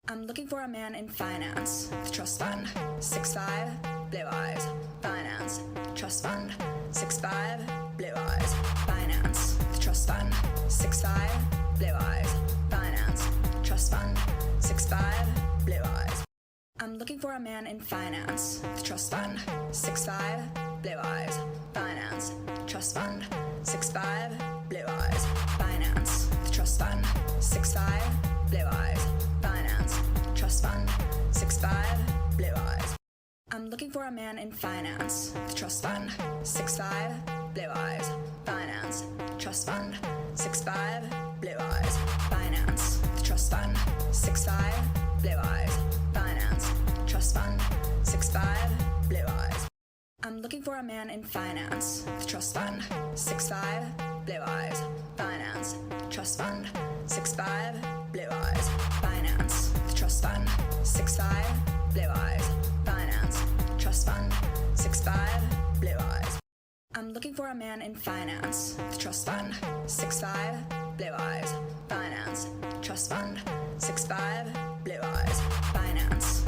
I'm looking for a man in finance, trust fund, 6'5", blue eyes, finance, trust fund, 6'5", blue eyes, finance, trust fund, 6'5", blue eyes, finance, trust fund, 6'5", blue eyes. I'm looking for a man in finance, trust fund, 6'5", blue eyes, finance, trust fund, 6'5", blue eyes, finance, trust fund, 6'5", blue eyes, finance, trust fund, 6'5", blue eyes. I'm looking for a man in finance, trust fund, 6'5", blue eyes, finance, trust fund, 6'5", blue eyes, finance, trust fund, 6'5", blue eyes, finance, trust fund, 6'5", blue eyes. I'm looking for a man in finance, trust fund, 6'5", blue eyes, finance, trust fund, 6'5", blue eyes, finance, trust fund, 6'5", blue eyes, finance, trust fund, 6'5", blue eyes. I'm looking for a man in finance, trust fund, 6'5", blue eyes, finance, trust fund, 6'5", blue eyes, finance,